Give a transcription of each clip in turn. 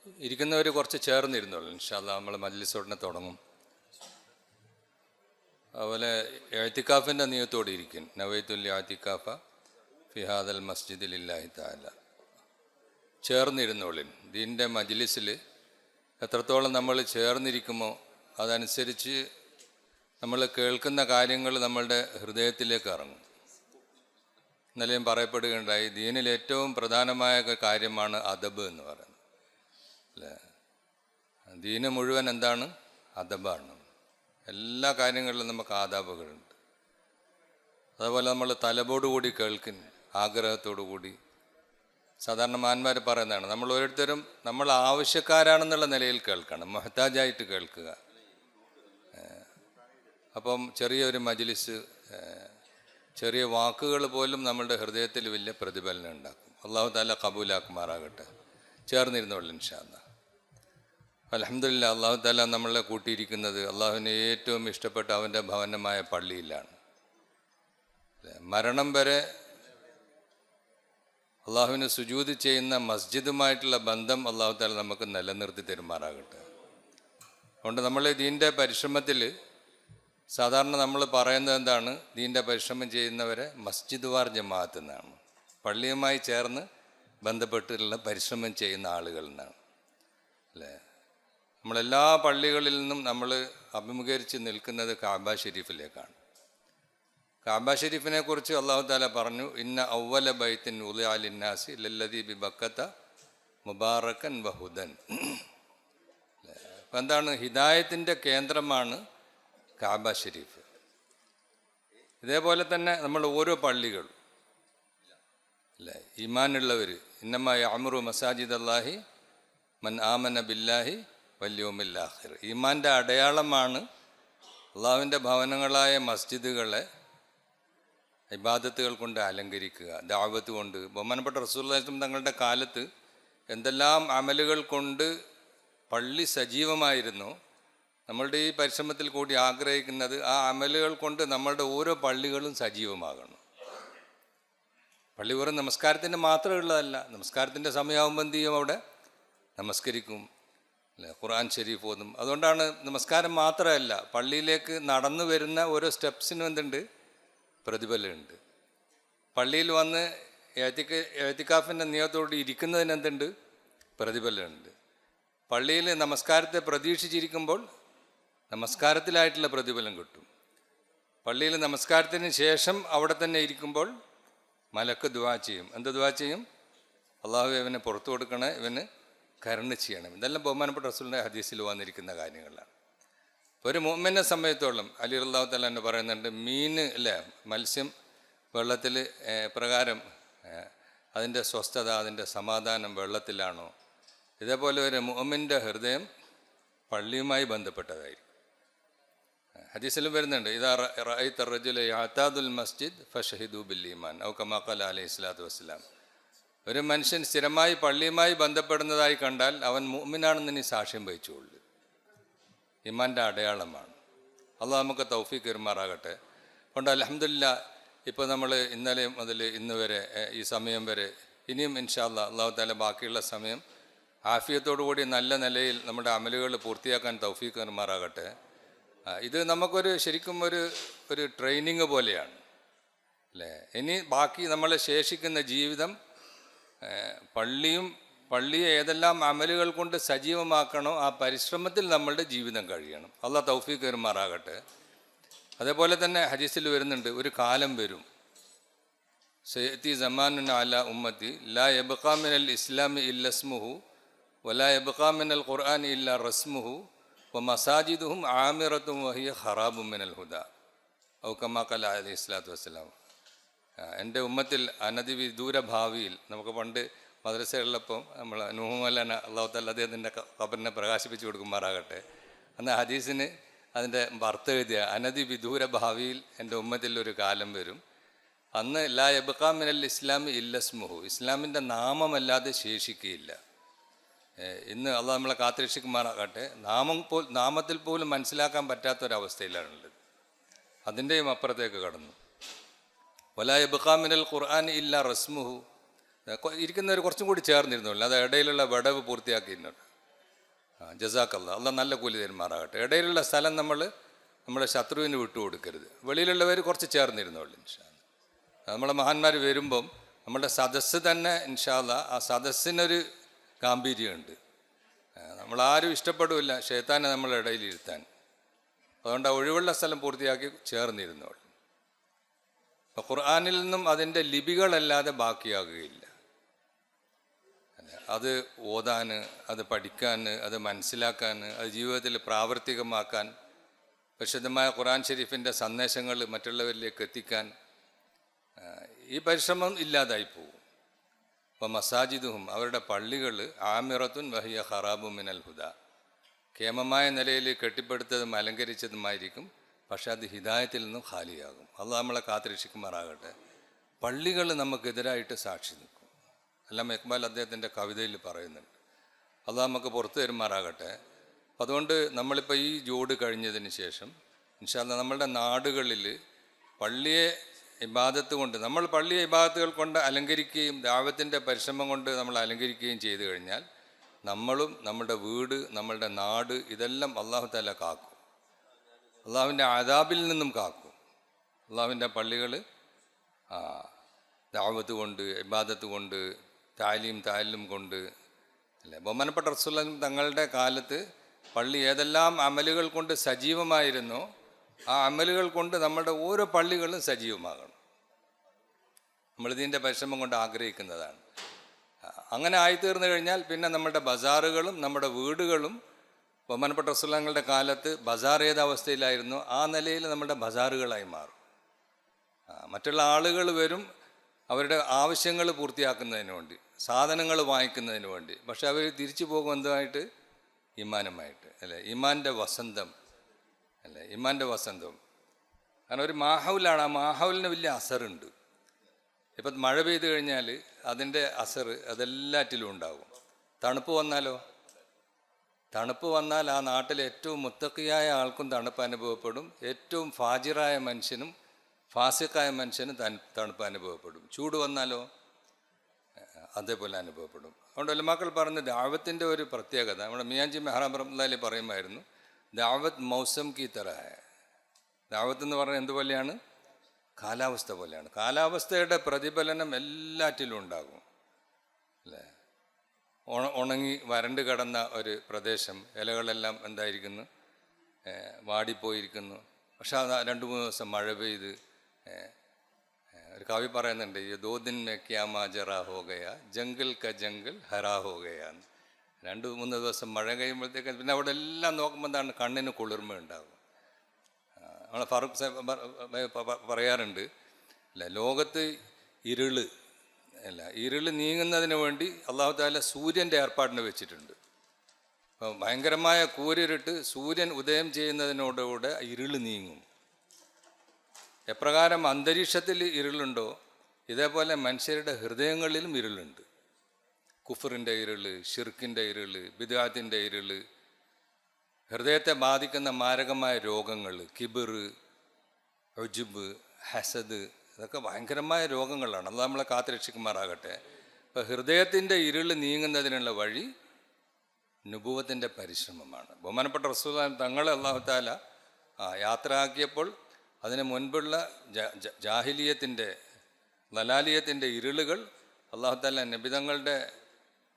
ഇരിക്കുന്നവർ കുറച്ച് ചേർന്നിരുന്നുള്ളൂ. ഇൻഷാ അല്ലാഹ് നമ്മൾ മജ്ലിസ് ഉടനെ തുടങ്ങും. അതുപോലെ ഇഅ്തികാഫിൻ്റെ നിയത്തോടെ ഇരിക്കും. നവൈത്തുൽ ഇഅ്തികാഫ ഫി ഹാദൽ മസ്ജിദി ലില്ലാഹി തആല. ചേർന്നിരുന്നോളിൻ. ദീൻ്റെ മജ്ലിസിൽ എത്രത്തോളം നമ്മൾ ചേർന്നിരിക്കുമോ അതനുസരിച്ച് നമ്മൾ കേൾക്കുന്ന കാര്യങ്ങൾ നമ്മളുടെ ഹൃദയത്തിലേക്ക് ഇറങ്ങും. ഇന്നലെയും പറയപ്പെടുകയുണ്ടായി, ദീനിൽ ഏറ്റവും പ്രധാനമായ കാര്യമാണ് അദബ് എന്ന് പറയുന്നത്. അല്ലേ? ദീന് മുഴുവൻ എന്താണ്? അദബാണ്. എല്ലാ കാര്യങ്ങളിലും നമുക്ക് ആദാബുകളുണ്ട്. അതുപോലെ നമ്മൾ തലബോടുകൂടി കേൾക്കുന്നു, ആഗ്രഹത്തോടു കൂടി. സാധാരണ മാന്മാർ പറയുന്നതാണ്, നമ്മൾ ഓരോരുത്തരും നമ്മൾ ആവശ്യക്കാരാണെന്നുള്ള നിലയിൽ കേൾക്കണം, മുഹ്താജായിട്ട് കേൾക്കുക. അപ്പം ചെറിയൊരു മജ്ലിസ്, ചെറിയ വാക്കുകൾ പോലും നമ്മളുടെ ഹൃദയത്തിൽ വലിയ പ്രതിഫലനം ഉണ്ടാക്കും. അല്ലാഹു തആല കബൂലാക്കുമാറാകട്ടെ. ചേർന്നിരുന്നോളൂ ഇൻഷാ അല്ലാഹ്. അൽഹംദുലില്ലാഹ്, അല്ലാഹു തആല നമ്മളെ കൂട്ടിയിരിക്കുന്നത് അള്ളാഹുവിന് ഏറ്റവും ഇഷ്ടപ്പെട്ട അവൻ്റെ ഭവനമായ പള്ളിയിലാണ്. മരണം വരെ അള്ളാഹുവിന് സുജൂദ് ചെയ്യുന്ന മസ്ജിദുമായിട്ടുള്ള ബന്ധം അല്ലാഹു തആല നമുക്ക് നിലനിർത്തി തരുമാറാകട്ടെ. അതുകൊണ്ട് നമ്മൾ ദീൻ്റെ പരിശ്രമത്തിൽ സാധാരണ നമ്മൾ പറയുന്നത് എന്താണ്? ദീൻ്റെ പരിശ്രമം ചെയ്യുന്നവരെ മസ്ജിദ് വാർ ജമാഅത്ത് എന്നാണ്. പള്ളിയുമായി ചേർന്ന് ബന്ധപ്പെട്ടുള്ള പരിശ്രമം ചെയ്യുന്ന ആളുകൾ എന്നാണ്. അല്ലേ? നമ്മളെല്ലാ പള്ളികളിൽ നിന്നും നമ്മൾ അഭിമുഖീകരിച്ച് നിൽക്കുന്നത് കഅബ ഷരീഫിലേക്കാണ്. കഅബ ഷരീഫിനെ കുറിച്ച് അല്ലാഹു തആല പറഞ്ഞു, ഇന്ന അവ്വല ബൈത്തിൻ ഉളിഅ ലിന്നാസി ലല്ലദീ ബിബക്കത മുബാറകൻ വഹുദൻ. അപ്പം എന്താണ്? ഹിദായത്തിൻ്റെ കേന്ദ്രമാണ് കഅബ ഷരീഫ്. ഇതേപോലെ തന്നെ നമ്മൾ ഓരോ പള്ളികളും അല്ലേ, ഈമാനുള്ളവർ, ഇന്നമാ യഅ്മുറു മസാജിദ് അല്ലാഹി മൻ ആമന ബില്ലാഹി വൽ യൗമിൽ ആഖിർ. ഈമാൻ്റെ അടയാളമാണ് അള്ളാഹുവിൻ്റെ ഭവനങ്ങളായ മസ്ജിദുകളെ ഇബാദത്തുകൾ കൊണ്ട് അലങ്കരിക്കുക, ദഅവത്ത് കൊണ്ട്. ബഹുമാനപ്പെട്ട റസൂലുള്ളാഹി സ്വല്ലല്ലാഹു അലൈഹി വസല്ലം തങ്ങളുടെ കാലത്ത് എന്തെല്ലാം അമലുകൾ കൊണ്ട് പള്ളി സജീവമായിരുന്നു. നമ്മളുടെ ഈ പരിശ്രമത്തിൽ കൂടി ആഗ്രഹിക്കുന്നത് ആ അമലുകൾ കൊണ്ട് നമ്മളുടെ ഓരോ പള്ളികളും സജീവമാകണം. പള്ളി വെറും നമസ്കാരത്തിൻ്റെ മാത്രമുള്ളതല്ല. നമസ്കാരത്തിൻ്റെ സമയമാകുമ്പോൾ എന്ത് ചെയ്യും? അവിടെ നമസ്കരിക്കും, അല്ലേ? ഖുർആൻ ഷരീഫ് ഓതും. അതുകൊണ്ടാണ് നമസ്കാരം മാത്രമല്ല, പള്ളിയിലേക്ക് നടന്നു വരുന്ന ഓരോ സ്റ്റെപ്സിനും എന്തുണ്ട്? പ്രതിഫലമുണ്ട്. പള്ളിയിൽ വന്ന് ഇഅ്തികാഫിൻ്റെ നിയത്തോട് ഇരിക്കുന്നതിന് എന്തുണ്ട്? പ്രതിഫലമുണ്ട്. പള്ളിയിൽ നമസ്കാരത്തെ പ്രതീക്ഷിച്ചിരിക്കുമ്പോൾ നമസ്കാരത്തിലായിട്ടുള്ള പ്രതിഫലം കിട്ടും. പള്ളിയിൽ നമസ്കാരത്തിന് ശേഷം അവിടെ തന്നെ ഇരിക്കുമ്പോൾ മലക്ക് ദുആ ചെയ്യും. എന്ത് ദുആ ചെയ്യും? അള്ളാഹു ഇവനെ പുറത്തു കൊടുക്കണേ, ഇവന് കരുണ ചെയ്യണം. ഇതെല്ലാം ബഹുമാനപ്പെട്ട റസൂലിൻ്റെ ഹദീസിൽ വന്നിരിക്കുന്ന കാര്യങ്ങളാണ്. ഒരു മുഅ്മിനെ സംബന്ധിച്ചോളം അലി റളിയല്ലാഹു തആല എന്ന് പറയുന്നുണ്ട്, മീൻ അല്ലേ, മത്സ്യം വെള്ളത്തിൽ പ്രകാരം അതിൻ്റെ സ്വസ്ഥത, അതിൻ്റെ സമാധാനം വെള്ളത്തിലാണോ, ഇതേപോലെ ഒരു മുഅ്മിൻ്റെ ഹൃദയം പള്ളിയുമായി ബന്ധപ്പെട്ടതായിരിക്കും. ഹദീസിലും വരുന്നുണ്ട്, ഇദാ റഅയ്ത റജുല യഅ്താദുൽ മസ്ജിദ് ഫശഹിദു ബിൽ ഈമാൻ ഔ കമാ ഖാല അലൈഹി സ്വലാത്തു വസ്സലാം. ഒരു മനുഷ്യൻ സ്ഥിരമായി പള്ളിയുമായി ബന്ധപ്പെടുന്നതായി കണ്ടാൽ അവൻ മുഅ്മിനാണെന്ന് നീ സാക്ഷ്യം വഹിച്ചുകൊള്ളു. ഈമാൻ്റെ അടയാളമാണ്. അള്ളാഹു നമുക്ക് തൗഫീഖ് തരുമാറാകട്ടെ. അതുകൊണ്ട് അൽഹംദുലില്ലാഹ്, ഇപ്പോൾ നമ്മൾ ഇന്നലെ മുതൽ ഇന്ന് വരെ ഈ സമയം വരെ ഇനിയും ഇൻഷാ അല്ലാഹ് അല്ലാഹു തആല ബാക്കിയുള്ള സമയം ആഫിയത്തോടു കൂടി നല്ല നിലയിൽ നമ്മുടെ അമലുകൾ പൂർത്തിയാക്കാൻ തൗഫീഖ് തരുമാറാകട്ടെ. ഇത് നമുക്കൊരു ശരിക്കും ഒരു ട്രെയിനിങ് പോലെയാണ്, അല്ലേ? ഇനി ബാക്കി നമ്മളെ ശേഷിക്കുന്ന ജീവിതം പള്ളിയെ ഏതെല്ലാം അമലുകൾ കൊണ്ട് സജീവമാക്കണോ ആ പരിശ്രമത്തിൽ നമ്മളുടെ ജീവിതം കഴിയണം. അല്ലാഹ് തൗഫീഖ് തരുമാറാകട്ടെ. അതേപോലെ തന്നെ ഹദീസിൽ വരുന്നുണ്ട്, ഒരു കാലം വരും, സയഅതി സമാനുൻ അലാ ഉമ്മത്തി ലാ യബ്ഖാ മിനൽ ഇസ്ലാമി ഇല്ല ഇസ്മുഹു വലാ യബ്ഖാ മിനൽ ഖുർആനി ഇല്ല റസ്മുഹു വമസാജിദുഹും ആമിറത്തും വഹിയ ഖറാബും മിനൽ ഹുദാ ഔ കമാ ഖാല അലൈഹി സ്വലാത്തു വസ്സലാം. എൻ്റെ ഉമ്മത്തിൽ അനധിവിദൂര ഭാവിയിൽ, നമുക്ക് പണ്ട് മദ്രസയുള്ളപ്പം നമ്മൾ നൂഹ് മൗലാന അല്ലാഹു തആല അദ്ദേഹത്തിൻ്റെ ഖബറിനെ പ്രകാശിപ്പിച്ചു കൊടുക്കുമാറാകട്ടെ, അന്ന് ഹദീസിന് അതിൻ്റെ അർത്ഥം എഴുതിയ അനധിവിദൂര ഭാവിയിൽ എൻ്റെ ഉമ്മത്തിൽ ഒരു കാലം വരും, അന്ന് ലാ യബ്ഖാ മിനൽ ഇസ്ലാമി ഇല്ല ഇസ്മുഹു, ഇസ്ലാമിൻ്റെ നാമമല്ലാതെ ശേഷിക്കുകയില്ല. ഇന്ന് അള്ളാഹു നമ്മളെ കാത്തുരക്ഷിക്കുമാറാകട്ടെ. നാമത്തിൽ പോലും മനസ്സിലാക്കാൻ പറ്റാത്തൊരവസ്ഥയിലാണുള്ളത്. അതിൻ്റെയും അപ്പുറത്തേക്ക് കടന്നു. വലാ യബ്ഖാ മിനൽ ഖുർആനി ഇല്ല റസ്മുഹു. ഇരിക്കുന്നവർ കുറച്ചും കൂടി ചേർന്നിരുന്നുള്ളൂ, അത് ഇടയിലുള്ള വിടവ് പൂർത്തിയാക്കിയിരുന്നുണ്ട്. ജസാക്കല്ല, അള്ളാഹ് നല്ല കൂലി തരുമാറാകട്ടെ. ഇടയിലുള്ള സ്ഥലം നമ്മുടെ ശത്രുവിന് വിട്ടുകൊടുക്കരുത്. വെളിയിലുള്ളവർ കുറച്ച് ചേർന്നിരുന്നോളൂ ഇൻഷാ അല്ലാ. നമ്മളെ മഹാന്മാർ വരുമ്പം നമ്മുടെ സദസ്സ് തന്നെ ഇൻഷാ അല്ലാ ആ സദസ്സിനൊരു ഗാംഭീര്യമുണ്ട്. നമ്മളാരും ഇഷ്ടപ്പെടില്ല ശൈത്താനെ നമ്മളെ ഇടയിൽ ഇരുത്താൻ. അതുകൊണ്ട് ആ ഒഴിവുള്ള സ്ഥലം പൂർത്തിയാക്കി ചേർന്നിരുന്നോളൂ. അപ്പോൾ ഖുർആനിൽ നിന്നും അതിൻ്റെ ലിപികളല്ലാതെ ബാക്കിയാകുകയില്ല. അത് ഓതാൻ, അത് പഠിക്കാൻ, അത് മനസ്സിലാക്കാൻ, അത് ജീവിതത്തിൽ പ്രാവർത്തികമാക്കാൻ, പരിശുദ്ധമായ ഖുർആൻ ഷരീഫിൻ്റെ സന്ദേശങ്ങൾ മറ്റുള്ളവരിലേക്ക് എത്തിക്കാൻ ഈ പരിശ്രമം ഇല്ലാതായി പോകും. അപ്പോൾ മസാജിദുഹും, അവരുടെ പള്ളികൾ ആമിറത്തുൻ വഹിയ ഖറാബു മിനൽ ഹുദ, കേമമായ നിലയിൽ കെട്ടിപ്പടുത്തതും അലങ്കരിച്ചതുമായിരിക്കും, പക്ഷെ അത് ഹിദായത്തിൽ നിന്നും ഖാലിയാകും. അള്ളാഹ് നമ്മളെ കാത്തിരക്ഷിക്കുമാറാകട്ടെ. പള്ളികൾ നമുക്കെതിരായിട്ട് സാക്ഷി നിൽക്കും. അല്ലാമ ഇക്ബാൽ അദ്ദേഹത്തിൻ്റെ കവിതയിൽ പറയുന്നുണ്ട്. അള്ളാഹ് നമുക്ക് പുറത്തു തരുമാറാകട്ടെ. അതുകൊണ്ട് നമ്മളിപ്പോൾ ഈ ജോഡ് കഴിഞ്ഞതിന് ശേഷം ഇൻഷാ അല്ലാഹ് നമ്മളുടെ നാടുകളിൽ പള്ളിയെ ഇബാദത്ത് കൊണ്ട്, നമ്മൾ പള്ളിയെ ഇബാദത്തുകൾ കൊണ്ട് അലങ്കരിക്കുകയും ദാവത്തിൻ്റെ പരിശ്രമം കൊണ്ട് നമ്മൾ അലങ്കരിക്കുകയും ചെയ്തു കഴിഞ്ഞാൽ നമ്മളും നമ്മുടെ വീട്, നമ്മളുടെ നാട്, ഇതെല്ലാം അള്ളാഹു തആല കാക്കും. അള്ളാഹുവിൻ്റെ അദാബിൽ നിന്നും കാക്കും. അള്ളാഹുവിൻ്റെ പള്ളികൾ ദാവത്ത് കൊണ്ട്, ഇബാദത്ത് കൊണ്ട്, താലും കൊണ്ട് അല്ലേ. ബഹുമാനപ്പെട്ട റസൂലുള്ളാഹി തങ്ങളുടെ കാലത്ത് പള്ളി ഏതെല്ലാം അമലുകൾ കൊണ്ട് സജീവമായിരുന്നോ ആ അമലുകൾ കൊണ്ട് നമ്മുടെ ഓരോ പള്ളികളും സജീവമാകണം. നമ്മളിതിൻ്റെ പരിശ്രമം കൊണ്ട് ആഗ്രഹിക്കുന്നതാണ്. അങ്ങനെ ആയിത്തീർന്നു കഴിഞ്ഞാൽ പിന്നെ നമ്മുടെ ബസാറുകളും നമ്മുടെ വീടുകളും, ബഹുമാനപ്പെട്ട റസൂലുള്ളാഹിയുടെ കാലത്ത് ബസാർ ഏത് അവസ്ഥയിലായിരുന്നു ആ നിലയിൽ നമ്മുടെ ബസാറുകളായി മാറും. മറ്റുള്ള ആളുകൾ വരും അവരുടെ ആവശ്യങ്ങൾ പൂർത്തിയാക്കുന്നതിന് വേണ്ടി, സാധനങ്ങൾ വാങ്ങിക്കുന്നതിന് വേണ്ടി. പക്ഷെ അവർ തിരിച്ചു പോകും എന്തുമായിട്ട്? ഈമാനുമായിട്ട് അല്ലേ. ഈമാൻ്റെ വസന്തം അല്ലേ, ഈമാൻ്റെ വസന്തം. കാരണം ഒരു മാഹൗലാണ്, ആ മാഹൗലിന് വലിയ അസറുണ്ട്. ഇപ്പം മഴ പെയ്തു കഴിഞ്ഞാൽ അതിൻ്റെ അസർ അതെല്ലാറ്റിലും ഉണ്ടാകും. തണുപ്പ് വന്നാലോ? തണുപ്പ് വന്നാൽ ആ നാട്ടിലെ ഏറ്റവും മുത്തക്കിയായ ആൾക്കും തണുപ്പ് അനുഭവപ്പെടും, ഏറ്റവും ഫാജിറായ മനുഷ്യനും ഫാസിക്കായ മനുഷ്യനും തണുപ്പ് അനുഭവപ്പെടും. ചൂട് വന്നാലോ? അതേപോലെ അനുഭവപ്പെടും. അതുകൊണ്ട് ഉലമാക്കൾ പറഞ്ഞ ദാവത്തിൻ്റെ ഒരു പ്രത്യേകത, നമ്മുടെ മിയാൻജി മെഹ്റാബ് റഹ്മത്തുള്ളാഹി പറയുമായിരുന്നു, ദാവത്ത് മൗസം കി തറഹ. ദാവത്ത് എന്ന് പറഞ്ഞാൽ എന്തുപോലെയാണ്? കാലാവസ്ഥ പോലെയാണ്. കാലാവസ്ഥയുടെ പ്രതിഫലനം എല്ലാറ്റിലും ഉണ്ടാകും അല്ലേ. ഉണങ്ങി വരണ്ട് കിടന്ന ഒരു പ്രദേശം, ഇലകളെല്ലാം എന്തായിരിക്കുന്നു? വാടിപ്പോയിരിക്കുന്നു. പക്ഷെ അത് 2-3 ദിവസം മഴ പെയ്ത്, ഒരു കവി പറയുന്നുണ്ട്, ഈ 2 दिन में क्या माजरा हो गया ജംഗിൾ ക ജംഗിൾ ഹരാ ഹോ ഗയാ. 2-3 ദിവസം മഴ കഴിയുമ്പോഴത്തേക്ക് പിന്നെ അവിടെ എല്ലാം നോക്കുമ്പോൾ എന്താണ്? കണ്ണിന് കുളിർമ ഉണ്ടാകും. നമ്മളെ ഫാറൂഖ് സാഹിബ് പറയാറുണ്ട് അല്ല, ലോകത്ത് ഇരുള് നീങ്ങുന്നതിന് വേണ്ടി അള്ളാഹു തആല സൂര്യൻ്റെ ഏർപ്പാടിന് വെച്ചിട്ടുണ്ട്. അപ്പോൾ ഭയങ്കരമായ കൂരിരുട്ട്, സൂര്യൻ ഉദയം ചെയ്യുന്നതിനോടുകൂടെ ഇരുള് നീങ്ങും. എപ്രകാരം അന്തരീക്ഷത്തിൽ ഇരുളുണ്ടോ ഇതേപോലെ മനുഷ്യരുടെ ഹൃദയങ്ങളിലും ഇരുളുണ്ട്. കുഫറിൻ്റെ ഇരുള്, ഷിർക്കിൻ്റെ ഇരുള്, ബിദ്അത്തിൻ്റെ ഇരുള്, ഹൃദയത്തെ ബാധിക്കുന്ന മാരകമായ രോഗങ്ങൾ, കിബിർ, ഉജ്ബ്, ഹസദ്, ഇതൊക്കെ ഭയങ്കരമായ രോഗങ്ങളാണ്. അത് നമ്മളെ കാത്തുരക്ഷിക്കുമാറാകട്ടെ. ഇപ്പോൾ ഹൃദയത്തിൻ്റെ ഇരുള് നീങ്ങുന്നതിനുള്ള വഴി നുബുവത്തിൻ്റെ പരിശ്രമമാണ്. ബഹുമാനപ്പെട്ട റസൂലുള്ളാഹി തങ്ങളെ അല്ലാഹു തആല യാത്രയാക്കിയപ്പോൾ അതിന് മുൻപുള്ള ജാഹിലിയത്തിൻ്റെ, ലലാലിയത്തിൻ്റെ ഇരുളുകൾ അല്ലാഹു തആല നബിതങ്ങളുടെ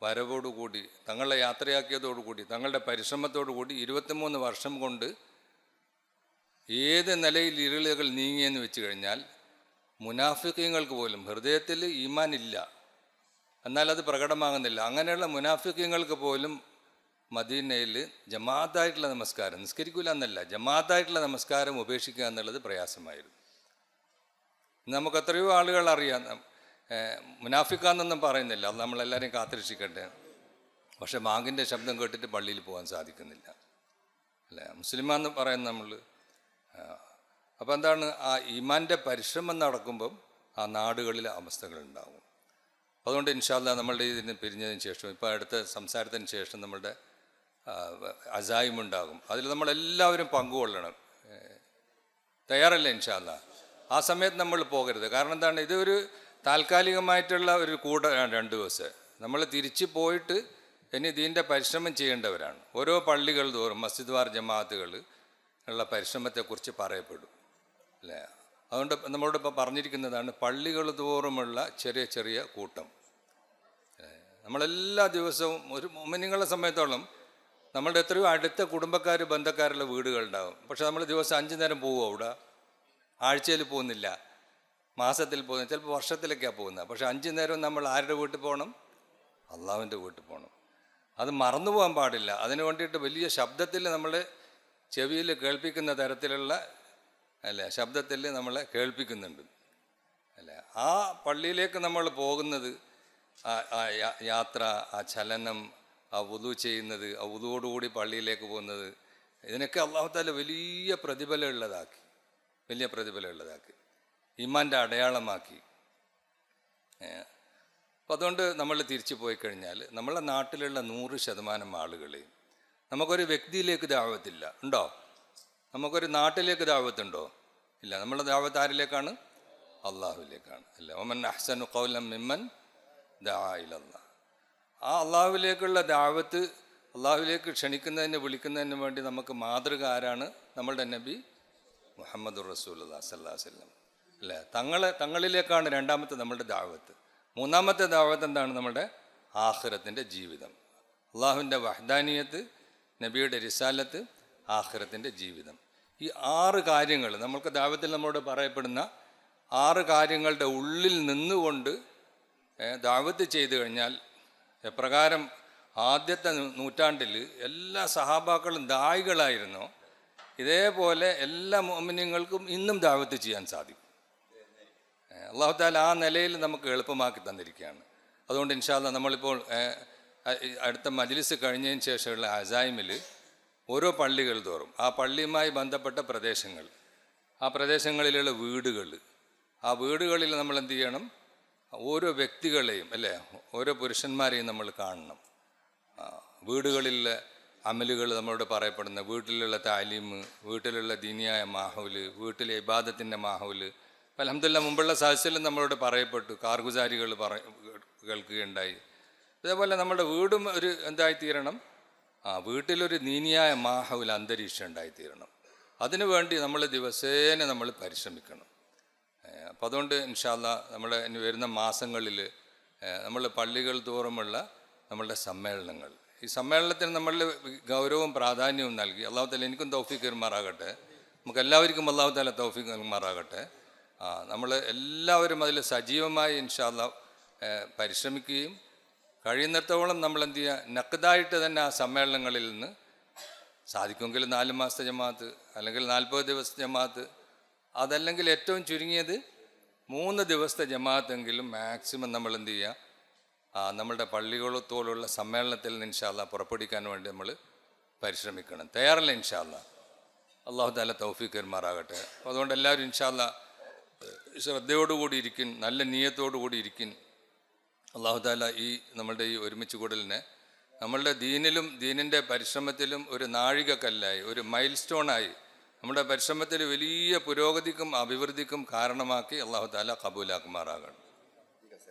വരവോടുകൂടി, തങ്ങളെ യാത്രയാക്കിയതോടുകൂടി, തങ്ങളുടെ പരിശ്രമത്തോടുകൂടി 23 വർഷം കൊണ്ട് ഏത് നിലയിൽ ഇരുളുകൾ നീങ്ങിയെന്ന് വെച്ച് കഴിഞ്ഞാൽ മുനാഫിഖീങ്ങൾക്ക് പോലും ഹൃദയത്തിൽ ഈമാൻ ഇല്ല, എന്നാൽ അത് പ്രകടമാകുന്നില്ല. അങ്ങനെയുള്ള മുനാഫിഖീങ്ങൾക്ക് പോലും മദീനയിൽ ജമാഅത്തായിട്ടുള്ള നമസ്കാരം, നിസ്കരിക്കില്ല എന്നല്ല, ജമാഅത്തായിട്ടുള്ള നമസ്കാരം ഉപേക്ഷിക്കുക എന്നുള്ളത് പ്രയാസമായിരുന്നു. നമുക്ക് എത്രയോ ആളുകൾ അറിയാം, മുനാഫിക്കാന്നൊന്നും പറയുന്നില്ല, അത് നമ്മളെല്ലാവരെയും കാത്തിരക്ഷിക്കട്ടെ. പക്ഷെ ബാങ്കിൻ്റെ ശബ്ദം കേട്ടിട്ട് പള്ളിയിൽ പോകാൻ സാധിക്കുന്നില്ല അല്ലേ, മുസ്ലിമാന്ന് പറയുന്ന നമ്മൾ. അപ്പോൾ എന്താണ്? ആ ഈമാൻ്റെ പരിശ്രമം നടക്കുമ്പം ആ നാടുകളിലെ അവസ്ഥകളുണ്ടാകും. അതുകൊണ്ട് ഇൻഷാ അല്ലാഹ് നമ്മളുടെ ഇതിന് പിരിഞ്ഞതിന് ശേഷം, ഇപ്പോൾ അടുത്ത സംസാരത്തിന് ശേഷം നമ്മളുടെ അസായിമുണ്ടാകും. അതിൽ നമ്മളെല്ലാവരും പങ്കുകൊള്ളണം. തയ്യാറല്ലേ ഇൻഷാ അല്ലാഹ്? ആ സമയത്ത് നമ്മൾ പോകരുത്. കാരണം എന്താണ്? ഇതൊരു താൽക്കാലികമായിട്ടുള്ള ഒരു 2 ദിവസം നമ്മൾ തിരിച്ച് പോയിട്ട് ഇനി ദീൻ്റെ പരിശ്രമം ചെയ്യേണ്ടവരാണ്. ഓരോ പള്ളികൾ തോറും മസ്ജിദ് വാർ ജമാഅത്തുകൾ ഉള്ള പരിശ്രമത്തെക്കുറിച്ച് പറയപ്പെടും അല്ലേ. അതുകൊണ്ട് നമ്മളോട് ഇപ്പോൾ പറഞ്ഞിരിക്കുന്നതാണ് പള്ളികൾ തോറുമുള്ള ചെറിയ ചെറിയ കൂട്ടം. നമ്മളെല്ലാ ദിവസവും ഒരു മുഅ്മിനീങ്ങളെ സംബന്ധിച്ചോളം നമ്മളുടെ എത്രയോ അടുത്ത കുടുംബക്കാർ ബന്ധക്കാരുള്ള വീടുകളുണ്ടാകും. പക്ഷെ നമ്മൾ ദിവസം 5 നേരം പോകുമോ അവിടെ? ആഴ്ചയിൽ പോകുന്നില്ല, മാസത്തിൽ പോകുന്നില്ല, ചിലപ്പോൾ വർഷത്തിലൊക്കെയാണ് പോകുന്നത്. പക്ഷെ 5 നേരം നമ്മൾ ആരുടെ വീട്ടിൽ പോകണം? അള്ളാഹുവിൻ്റെ വീട്ടിൽ പോകണം. അത് മറന്നു പോകാൻ പാടില്ല. അതിന് വേണ്ടിയിട്ട് വലിയ ശബ്ദത്തിൽ നമ്മൾ ചെവിയിൽ കേൾപ്പിക്കുന്ന തരത്തിലുള്ള അല്ലേ ശബ്ദത്തിൽ നമ്മളെ കേൾപ്പിക്കുന്നുണ്ട് അല്ലേ. ആ പള്ളിയിലേക്ക് നമ്മൾ പോകുന്നത്, ആ യാത്ര, ആ ചലനം, ആ വുളു ചെയ്യുന്നത്, ആ വുളുവോടുകൂടി പള്ളിയിലേക്ക് പോകുന്നത്, ഇതിനൊക്കെ അല്ലാഹു തആല വലിയ പ്രതിഫലമുള്ളതാക്കി, വലിയ പ്രതിഫലമുള്ളതാക്കി, ഈമാൻ്റെ അടയാളമാക്കി. അപ്പം അതുകൊണ്ട് നമ്മൾ തിരിച്ചു പോയി കഴിഞ്ഞാൽ നമ്മളെ നാട്ടിലുള്ള 100% ആളുകളെയും നമുക്കൊരു വ്യക്തിയിലേക്ക് ദഅവത്തില്ല. ഉണ്ടോ? നമുക്കൊരു നാട്ടിലേക്ക് ദഅവത്തുണ്ടോ? ഇല്ല. നമ്മുടെ ദഅവത്ത് ആരിലേക്കാണ്? അള്ളാഹുവിലേക്കാണ് അല്ല. വമൻ അഹ്സനു ഖൗലൻ മിമ്മൻ ദഅ ഇലല്ലാഹ്. ആ അള്ളാഹുവിലേക്കുള്ള ദഅവത്ത്, അള്ളാഹുവിലേക്ക് ക്ഷണിക്കുന്നതിന് വിളിക്കുന്നതിന് വേണ്ടി നമുക്ക് മാതൃക ആരാണ്? നമ്മളുടെ നബി മുഹമ്മദുർ റസൂലുള്ളാഹി സ്വല്ലല്ലാഹു അലൈഹി വസല്ലം അല്ലേ. തങ്ങളിലേക്കാണ് രണ്ടാമത്തെ നമ്മളുടെ ദഅവത്ത്. മൂന്നാമത്തെ ദഅവത്ത് എന്താണ്? നമ്മുടെ ആഖിറത്തിൻ്റെ ജീവിതം. അള്ളാഹുവിൻ്റെ വഹ്ദാനിയത്ത്, നബിയുടെ റിസാലത്ത്, ആഖിറത്തിൻ്റെ ജീവിതം. ഈ 6 കാര്യങ്ങൾ നമ്മൾക്ക് ദഅവത്തിൽ നമ്മോട് പറയപ്പെടുന്ന 6 കാര്യങ്ങളുടെ ഉള്ളിൽ നിന്നുകൊണ്ട് ദഅവത്ത് ചെയ്തു കഴിഞ്ഞാൽ, എപ്രകാരം ആദ്യത്തെ നൂറ്റാണ്ടിൽ എല്ലാ സഹാബാക്കളും ദായികളായിരുന്നു, ഇതേപോലെ എല്ലാ മുഅ്മിനീങ്ങൾക്കും ഇന്നും ദഅവത്ത് ചെയ്യാൻ സാധിക്കും. അല്ലാഹു തആല ആ നിലയിൽ നമുക്ക് എളുപ്പമാക്കി തന്നിരിക്കുകയാണ്. അതുകൊണ്ട് ഇൻഷാ അല്ലാഹ് നമ്മളിപ്പോൾ അടുത്ത മജ്ലിസ് കഴിഞ്ഞതിന് ശേഷമുള്ള അസായിമിൽ ഓരോ പള്ളികൾ തോറും ആ പള്ളിയുമായി ബന്ധപ്പെട്ട പ്രദേശങ്ങൾ, ആ പ്രദേശങ്ങളിലുള്ള വീടുകൾ, ആ വീടുകളിൽ നമ്മൾ എന്ത് ചെയ്യണം? ഓരോ വ്യക്തികളെയും അല്ലേ, ഓരോ പുരുഷന്മാരെയും നമ്മൾ കാണണം. വീടുകളിലെ അമലുകൾ നമ്മളോട് പറയപ്പെടുന്ന, വീട്ടിലുള്ള താലീമ്, വീട്ടിലുള്ള ദീനിയായ മാഹൗല്, വീട്ടിലെ ഇബാദത്തിൻ്റെ മാഹൗല്. അൽഹംദുലില്ലാഹ് മുമ്പുള്ള സദസ്സിലും നമ്മളോട് പറയപ്പെട്ടു, കാർഗുസാരികൾ കേൾക്കുകയുണ്ടായി. അതേപോലെ നമ്മുടെ വീടും ഒരു എന്തായിത്തീരണം? വീട്ടിലൊരു ദീനിയായ മാഹൗൽ അന്തരീക്ഷം ഉണ്ടായിത്തീരണം. അതിനുവേണ്ടി നമ്മൾ ദിവസേന നമ്മൾ പരിശ്രമിക്കണം. അപ്പോൾ അതുകൊണ്ട് ഇൻഷാ അല്ലാഹ് നമ്മുടെ ഇനി വരുന്ന മാസങ്ങളിൽ നമ്മൾ പള്ളികൾ തോറുമുള്ള നമ്മളുടെ സമ്മേളനങ്ങൾ, ഈ സമ്മേളനത്തിന് നമ്മൾ ഗൗരവവും പ്രാധാന്യവും നൽകി അല്ലാഹു തആല എനിക്കും തൗഫീഖ് തരുമാറാകട്ടെ, നമുക്ക് എല്ലാവർക്കും അല്ലാഹു തആല തൗഫീഖ് നൽകുമാറാകട്ടെ. നമ്മൾ എല്ലാവരും അതിൽ സജീവമായി ഇൻഷാ അല്ലാഹ് പരിശ്രമിക്കുകയും കഴിയുന്നിടത്തോളം നമ്മൾ എന്ത് ചെയ്യുക, നഖ്ദായിട്ട് തന്നെ ആ സമ്മേളനങ്ങളിൽ നിന്ന് സാധിക്കുമെങ്കിൽ 4 മാസത്തെ ജമാഅത്ത്, അല്ലെങ്കിൽ 40 ദിവസത്തെ ജമാഅത്ത്, അതല്ലെങ്കിൽ ഏറ്റവും ചുരുങ്ങിയത് 3 ദിവസത്തെ ജമാഅത്തെങ്കിലും മാക്സിമം നമ്മൾ എന്ത് ചെയ്യുക, നമ്മളുടെ പള്ളികളത്തോടുള്ള സമ്മേളനത്തിൽ നിന്ന് ഇൻഷാ അല്ലാഹ് പുറപ്പെടുവിക്കാൻ വേണ്ടി നമ്മൾ പരിശ്രമിക്കണം. തയ്യാറല്ല ഇൻഷാ അല്ലാഹ്? അല്ലാഹു തആല തൗഫീഖ് തരുമാറാകട്ടെ. അപ്പോൾ അതുകൊണ്ട് എല്ലാവരും ഇൻഷാ അല്ലാഹ് ശ്രദ്ധയോടുകൂടി ഇരിക്കും, നല്ല നിയ്യത്തോടുകൂടി ഇരിക്കും. അല്ലാഹു തആല ഈ നമ്മളുടെ ഈ ഒരുമിച്ച് കൂടലിനെ നമ്മളുടെ ദീനിലും ദീനിൻ്റെ പരിശ്രമത്തിലും ഒരു നാഴികക്കല്ലായി, ഒരു മൈൽ സ്റ്റോണായി, നമ്മുടെ പരിശ്രമത്തിൽ വലിയ പുരോഗതിക്കും അഭിവൃദ്ധിക്കും കാരണമാക്കി അല്ലാഹു തആല കബൂലാക്കുമാറാകണം.